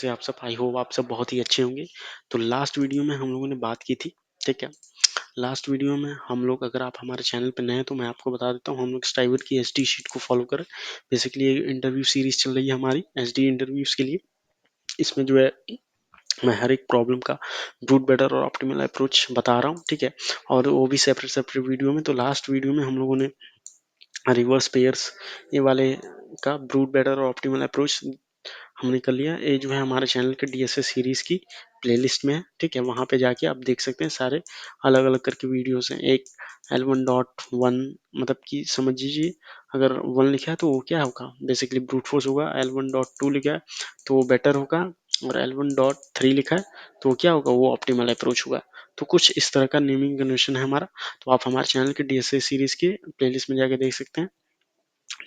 से आप सब आई होप आप सब बहुत ही अच्छे होंगे। तो लास्ट वीडियो में हम लोगों ने बात की थी, ठीक है। लास्ट वीडियो में हम लोग, अगर आप हमारे चैनल पर नए हैं तो मैं आपको बता देता हूँ, हम लोग स्टाइवर की एसडी शीट को फॉलो करें। बेसिकली ये इंटरव्यू सीरीज चल रही है हमारी एसडी इंटरव्यूज के लिए। इसमें जो है मैं हर एक प्रॉब्लम का ब्रूट बेटर और ऑप्टिमल अप्रोच बता रहा हूँ, ठीक है। और वो भी सेपरेट सेपरेट वीडियो में। तो लास्ट वीडियो में हम लोगों ने रिवर्स पेयर्स ये वाले का ब्रूट बेटर और ऑप्टिमल अप्रोच हमने कर लिया। ये जो है हमारे चैनल के डीएसए सीरीज की प्लेलिस्ट में है, ठीक है। वहाँ पे जाके आप देख सकते हैं, सारे अलग अलग करके वीडियोस हैं। एक L1.1 मतलब कि समझ लीजिए, अगर 1 लिखा है तो वो क्या होगा, बेसिकली ब्रूट फोर्स होगा। L1.2 लिखा है तो वो बेटर होगा, और L1.3 लिखा है तो वो क्या होगा, वो ऑप्टिमल अप्रोच होगा। तो कुछ इस तरह का नेमिंग कन्वेंशन है हमारा। तो आप हमारे चैनल के डीएसए सीरीज के प्लेलिस्ट में जाके देख सकते हैं,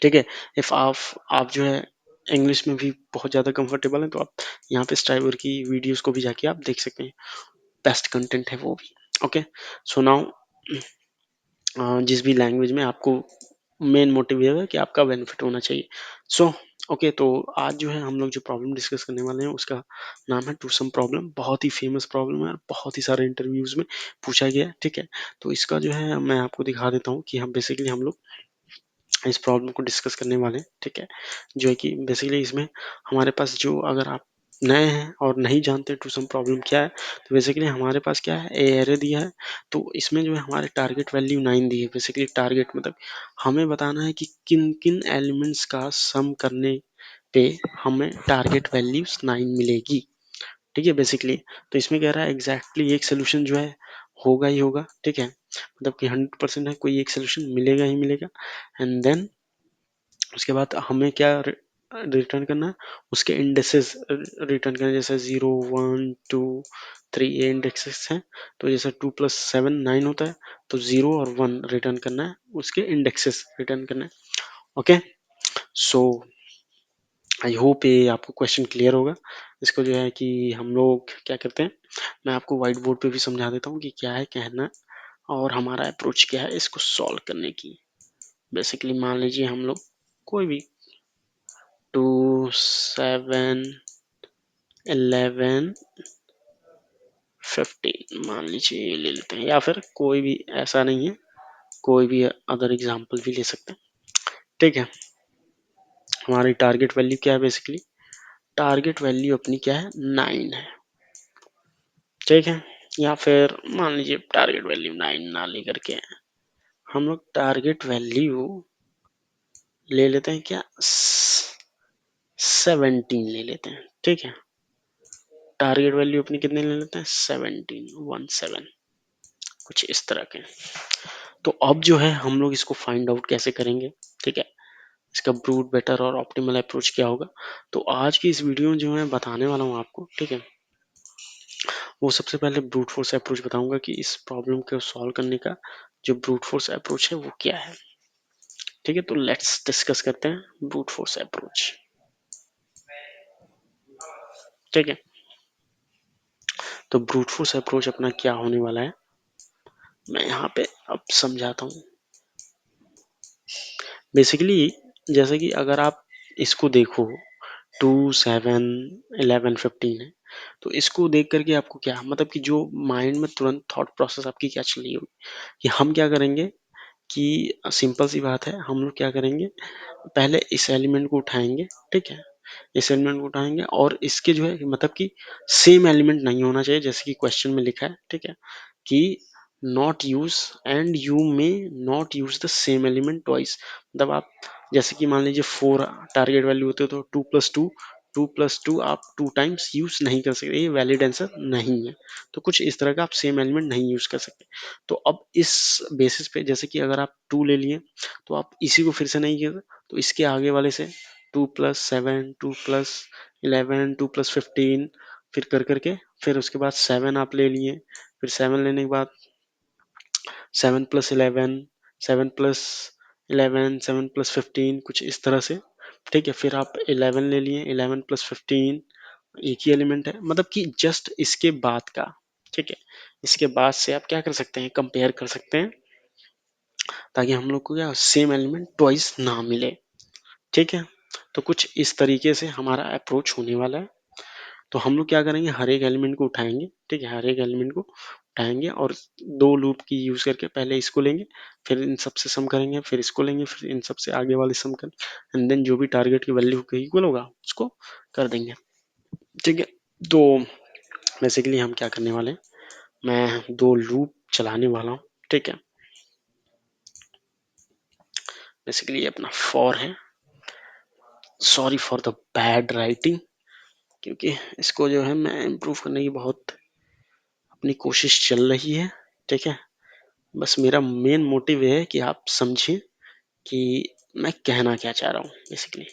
ठीक है। इफ आप जो है इंग्लिश में भी बहुत ज़्यादा कंफर्टेबल है तो आप यहाँ पे स्ट्राइवर की वीडियोस को भी जाके आप देख सकते हैं। बेस्ट कंटेंट है वो भी, ओके। सो नाउ जिस भी लैंग्वेज में आपको मेन मोटिव ये है कि आपका बेनिफिट होना चाहिए। सो ओके, तो आज जो है हम लोग जो प्रॉब्लम डिस्कस करने वाले हैं उसका नाम है टू सम प्रॉब्लम। बहुत ही फेमस प्रॉब्लम है और बहुत ही सारे इंटरव्यूज में पूछा गया है, ठीक है। तो इसका जो है मैं आपको दिखा देता हूँ कि हम बेसिकली हम लोग इस प्रॉब्लम को डिस्कस करने वाले हैं, ठीक है। जो है कि बेसिकली इसमें हमारे पास जो, अगर आप नए हैं और नहीं जानते टू सम प्रॉब्लम क्या है, तो बेसिकली हमारे पास क्या है, ए एरे दिया है। तो इसमें जो है हमारे टारगेट वैल्यू 9 दी है। बेसिकली टारगेट मतलब हमें बताना है कि किन किन एलिमेंट्स का सम करने पे हमें टारगेट वैल्यूज 9 मिलेगी, ठीक है। बेसिकली तो इसमें कह रहा है एग्जैक्टली एक सोल्यूशन जो है होगा ही होगा, ठीक है। मतलब कि 100% है, कोई एक सोल्यूशन मिलेगा ही मिलेगा। एंड देन उसके बाद हमें क्या रिटर्न करना है, उसके इंडेक्सेस रिटर्न करना है। जैसे 0 1 2 3 ये इंडेक्सेस हैं। तो जैसे 2 + 7 9 होता है, तो 0 और 1 रिटर्न करना है, उसके इंडेक्सेस रिटर्न करना है, ओके। सो आई होप ये आपको क्वेश्चन क्लियर होगा। इसको जो है कि हम लोग क्या करते हैं, मैं आपको व्हाइट बोर्ड पे भी समझा देता हूँ कि क्या है कहना और हमारा अप्रोच क्या है इसको सॉल्व करने की। बेसिकली मान लीजिए हम लोग कोई भी 2 7 11 15 मान लीजिए ये ले लेते हैं, या फिर कोई भी ऐसा नहीं है, कोई भी अदर एग्जांपल भी ले सकते हैं, ठीक है। हमारी टारगेट वैल्यू क्या है, बेसिकली टारगेट वैल्यू अपनी क्या है, 9 है, ठीक है। या फिर मान लीजिए टारगेट वैल्यू 9 ना लेकर के हम लोग टारगेट वैल्यू ले लेते हैं क्या, 17 ले लेते हैं, ठीक है। टारगेट वैल्यू अपनी कितने ले लेते हैं, 17 कुछ इस तरह के। तो अब जो है हम लोग इसको फाइंड आउट कैसे करेंगे, ठीक है। इसका ब्रूट बेटर और ऑप्टिमल अप्रोच क्या होगा। तो आज की इस वीडियो में जो मैं बताने वाला हूँ आपको, ठीक है, वो सबसे पहले ब्रूट फोर्स अप्रोच बताऊंगा कि इस प्रॉब्लम को सॉल्व करने का जो ब्रूट फोर्स अप्रोच है वो क्या है, ठीक है। तो लेट्स डिस्कस करते हैं ब्रूट फोर्स अप्रोच, ठीक है। तो ब्रूट फोर्स अप्रोच अपना क्या होने वाला है, मैं यहाँ पे अब समझाता हूँ। बेसिकली जैसे कि अगर आप इसको देखो 2 7 11 15 है, तो इसको देख करके आपको क्या मतलब कि जो माइंड में तुरंत थॉट प्रोसेस आपकी क्या चल रही होगी कि हम क्या करेंगे, कि सिंपल सी बात है, हम लोग क्या करेंगे, पहले इस एलिमेंट को उठाएंगे, ठीक है। इस एलिमेंट को उठाएंगे और इसके जो है मतलब कि सेम एलिमेंट नहीं होना चाहिए, जैसे कि क्वेश्चन में लिखा है, ठीक है, कि not use and you may not use the same element twice. मतलब आप जैसे कि मान लीजिए 4 टारगेट वैल्यू होते तो 2 + 2 आप 2 टाइम्स यूज नहीं कर सकते, ये वैलिड आंसर नहीं है। तो कुछ इस तरह का आप सेम एलिमेंट नहीं यूज कर सकते। तो अब इस बेसिस पे जैसे कि अगर आप 2 ले लिए तो आप इसी को फिर से नहीं किया, तो इसके आगे वाले से 2 + 7 2 + 11 2 + 15 फिर कर करके, फिर उसके बाद 7 आप ले लिए, फिर 7 लेने के बाद 7 + 11 7 + 11 7 + 15 कुछ इस तरह से, ठीक है। फिर आप 11 ले लिए, 11 + 15 एक ही एलिमेंट है, मतलब कि जस्ट इसके बाद का, ठीक है। इसके बाद से आप क्या कर सकते हैं, कंपेयर कर सकते हैं, ताकि हम लोग को क्या सेम एलिमेंट ट्वाइस ना मिले, ठीक है। तो कुछ इस तरीके से हमारा अप्रोच होने वाला है। तो हम लोग क्या करेंगे, हर एक एलिमेंट को उठाएंगे, ठीक है, हर एक एलिमेंट को उठाएंगे और दो लूप की यूज करके पहले इसको लेंगे, फिर इन सबसे सम करेंगे, फिर इसको लेंगे, फिर इन सबसे आगे वाले सम करेंगे, एंड देन जो भी टारगेट की वैल्यू के इक्वल होगा उसको कर देंगे, ठीक है। तो बेसिकली हम क्या करने वाले हैं, मैं दो लूप चलाने वाला हूँ, ठीक है। बेसिकली ये अपना फॉर है, sorry for the bad writing, क्योंकि इसको जो है मैं इम्प्रूव करने की बहुत अपनी कोशिश चल रही है, ठीक है। बस मेरा मेन मोटिव ये है कि आप समझें कि मैं कहना क्या चाह रहा हूँ बेसिकली,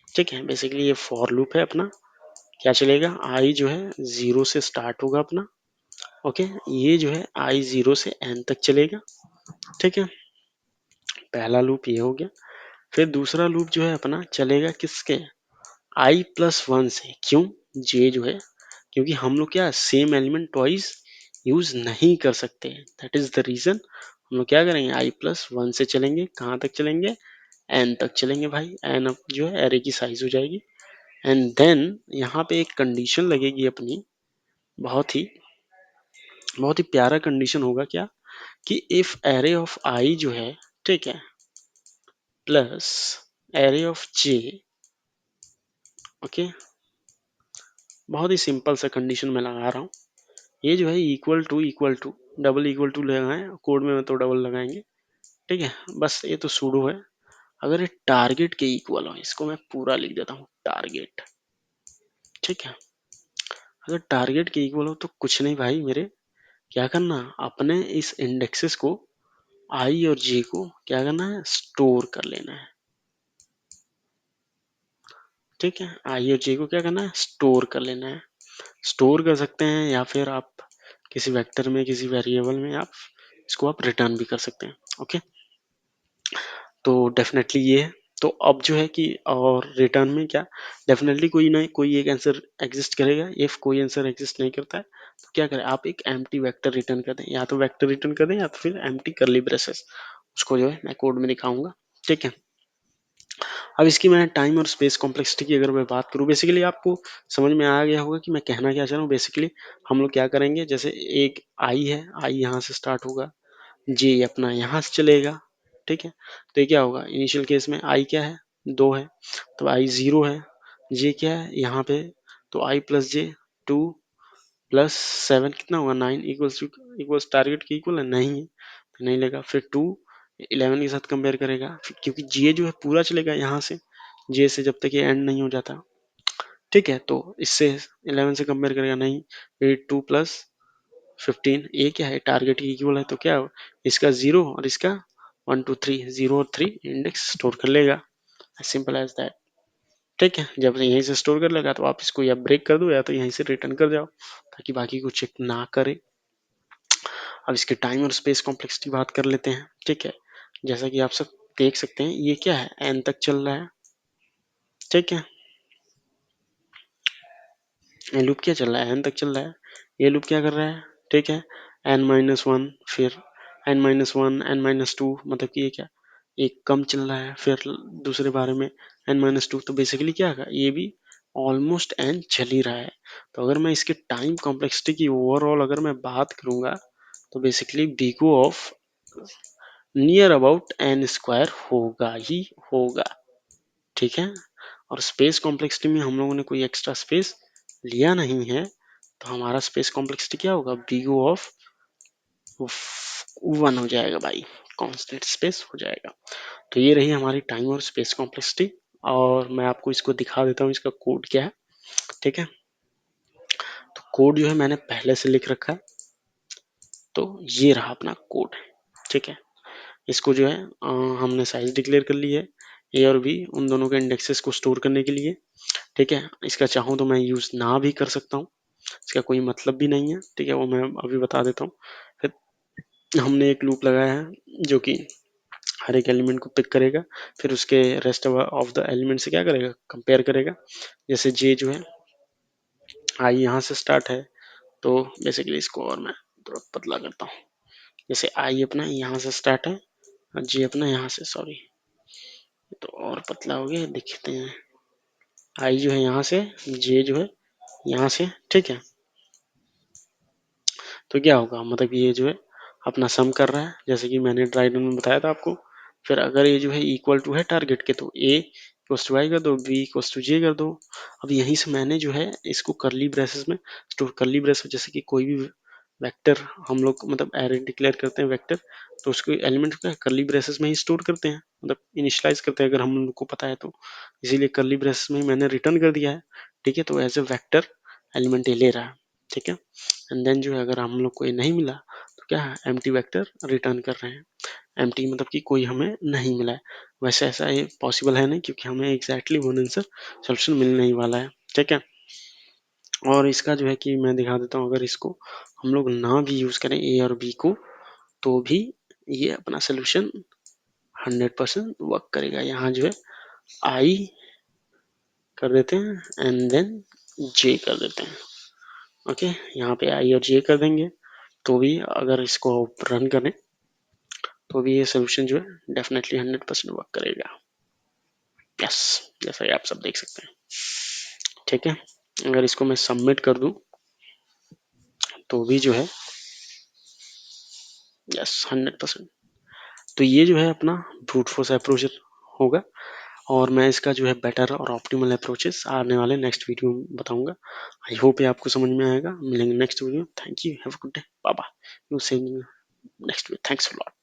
ठीक है। बेसिकली ये फॉर लूप है अपना, क्या चलेगा, आई जो है 0 से स्टार्ट होगा अपना, ओके। ये जो है आई 0 से एन तक चलेगा, ठीक है। पहला लूप ये हो गया। फिर दूसरा लूप जो है अपना चलेगा किसके, आई प्लस वन से, क्यों, जे जो है, क्योंकि हम लोग क्या सेम एलिमेंट ट्वाइस यूज नहीं कर सकते, दैट इज द रीजन हम लोग क्या करेंगे, आई प्लस वन से चलेंगे, कहाँ तक चलेंगे, एन तक चलेंगे भाई, एन अब जो है एरे की साइज हो जाएगी, एंड देन यहाँ पे एक कंडीशन लगेगी अपनी, बहुत ही प्यारा कंडीशन होगा क्या, कि इफ एरे ऑफ आई जो है, ठीक है, plus array of J, okay, बहुत ही सिंपल सा कंडीशन मैं लगा रहा हूँ, ये जो है equal to double equal to लगाएं, कोड में तो डबल लगाएंगे, ठीक है। बस ये तो सूडो है, अगर ये टारगेट के इक्वल हो, इसको मैं पूरा लिख देता हूँ टारगेट, ठीक है। अगर टारगेट के इक्वल हो तो कुछ नहीं भाई मेरे, क्या करना, अपने इस इंडेक्सेस को आई और जे को क्या करना है, स्टोर कर लेना है, ठीक है। आई और जे को क्या करना है, स्टोर कर लेना है, स्टोर कर सकते हैं या फिर आप किसी वेक्टर में, किसी वेरिएबल में आप इसको आप रिटर्न भी कर सकते हैं, ओके। तो डेफिनेटली ये है। तो अब जो है कि और रिटर्न में क्या, डेफिनेटली कोई ना कोई एक आंसर एग्जिस्ट करेगा, इफ कोई आंसर एग्जिस्ट नहीं करता है तो क्या करें, आप एक एम्प्टी वेक्टर रिटर्न कर दें, या तो वेक्टर रिटर्न कर दें या तो फिर एम्प्टी करली ब्रेसेस, उसको जो है मैं कोड में दिखाऊंगा, ठीक है। अब इसकी मैं टाइम और स्पेस कॉम्प्लेक्सिटी की अगर मैं बात करूँ, बेसिकली आपको समझ में आ गया होगा कि मैं कहना क्या चाह रहा हूँ। बेसिकली हम लोग क्या करेंगे, जैसे एक आई है, आई यहाँ से स्टार्ट होगा, जे अपना यहाँ से चलेगा, ठीक है। तो ये क्या होगा, इनिशियल केस में आई क्या है, 2 है, तो आई 0 है, जे क्या है यहाँ पे, तो आई प्लस जे 2 प्लस 7 कितना होगा, 9 इक्वल्स टारगेट के इक्वल है, नहीं है तो नहीं लेगा। फिर 2 11 के साथ कंपेयर करेगा, क्योंकि जे जो है पूरा चलेगा यहाँ से, जे से जब तक ये एंड नहीं हो जाता, ठीक है। तो इससे 11 से कंपेयर करेगा, नहीं, फिर 2 प्लस 15, ये क्या है, टारगेट की इक्वल है, तो क्या हो, इसका 0 और इसका 1 2 3, 0 और 3 इंडेक्स स्टोर कर लेगा, सिंपल एज दैट, ठीक है। जब यहीं से स्टोर कर लेगा तो आप इसको या ब्रेक कर दो या तो यहीं से रिटर्न कर जाओ, ताकि बाकी को चेक ना करे। अब इसके टाइम और स्पेस कॉम्प्लेक्सिटी बात कर लेते हैं, ठीक है। जैसा कि आप सब देख सकते हैं, ये क्या है, एन तक चल रहा है, ठीक है। ये लूप क्या चल रहा है, एन तक चल रहा है, ये लूप क्या कर रहा है, ठीक है, एन माइनस वन, फिर N minus one, N minus two, मतलब कि ये क्या, एक कम चल रहा है, फिर दूसरे बारे में एन माइनस टू, तो बेसिकली क्या है, ये भी ऑलमोस्ट एन चल ही रहा है। तो अगर मैं इसके टाइम कॉम्प्लेक्सिटी की ओवरऑल अगर मैं बात करूंगा, तो basically because of near about n square होगा ही होगा, ठीक है। और स्पेस कॉम्प्लेक्सिटी में हम लोगों ने कोई एक्स्ट्रा स्पेस लिया नहीं है, तो हमारा स्पेस कॉम्प्लेक्सिटी क्या होगा, बीगो ऑफ 1 हो जाएगा भाई, कांस्टेंट स्पेस हो जाएगा। तो ये रही हमारी टाइम और स्पेस कॉम्प्लेक्सिटी, और मैं आपको इसको दिखा देता हूँ, इसका कोड क्या है, ठीक है। तो कोड जो है मैंने पहले से लिख रखा है, तो ये रहा अपना कोड, ठीक है। इसको जो है हमने साइज डिक्लेयर कर ली है, ए और बी उन दोनों के इंडेक्सेस को स्टोर करने के लिए, ठीक है। इसका चाहूँ तो मैं यूज ना भी कर सकता हूँ, इसका कोई मतलब भी नहीं है, ठीक है, वो मैं अभी बता देता हूँ। फिर हमने एक लूप लगाया है जो कि हर एक एलिमेंट को पिक करेगा, फिर उसके रेस्ट ऑफ द एलिमेंट से क्या करेगा, कंपेयर करेगा। जैसे जे जो है आई यहाँ से स्टार्ट है, तो बेसिकली इसको और मैं थोड़ा पतला करता हूँ, जैसे आई अपना यहाँ से स्टार्ट है और जे अपना यहाँ से, सॉरी तो और पतला हो गया, दिखते हैं, आई जो है यहाँ से, जे जो है यहाँ से, ठीक है। तो क्या होगा, मतलब ये जो है अपना सम कर रहा है, जैसे कि मैंने ड्राइव में बताया था आपको। फिर अगर ये जो है इक्वल टू है टारगेट के, तो ए इक्वल्स टू वाई कर दो, बी इक्वल्स टू जे कर दो। अब यहीं से मैंने जो है इसको करली ब्रेसेस में स्टोर, करली ब्रेस जैसे कि कोई भी वेक्टर हम लोग मतलब एरे डिक्लेयर करते हैं वेक्टर, तो उसके एलिमेंट को करली ब्रेसेस में ही स्टोर करते हैं, मतलब इनिशियलाइज करते हैं अगर हम लोग को पता है तो। इसीलिए करली ब्रेसेस में ही मैंने रिटर्न कर दिया है, ठीक है। तो एज ए वेक्टर एलिमेंट ये ले रहा है, ठीक है। एंड देन जो है अगर हम लोग को ये नहीं मिला तो क्या है, एम्प्टी वेक्टर रिटर्न कर रहे हैं। एम्प्टी मतलब कि कोई हमें नहीं मिला है। वैसे ऐसा ये पॉसिबल है नहीं, क्योंकि हमें एग्जैक्टली वन आंसर सोल्यूशन मिलने ही वाला है, ठीक है। और इसका जो है कि मैं दिखा देता हूँ, अगर इसको हम लोग ना भी यूज करें ए और बी को, तो भी ये अपना सोल्यूशन 100% वर्क करेगा। यहाँ जो है आई कर देते हैं एंड देन जे कर देते हैं, ओके। यहाँ पे आई और जे कर देंगे, तो भी अगर इसको रन करें तो भी ये सोल्यूशन जो है डेफिनेटली 100% वर्क करेगा। यस, जैसा कि आप सब देख सकते हैं, ठीक है। अगर इसको मैं सबमिट कर दूं तो भी जो है यस 100%। तो ये जो है अपना ब्रूट फोर्स अप्रोच होगा, और मैं इसका जो है बेटर और ऑप्टिमल अप्रोचेस आने वाले नेक्स्ट वीडियो में बताऊंगा। आई होप ये आपको समझ में आएगा। मिलेंगे next video. Thank you, have a good day, bye bye. You same next video. Thanks a lot.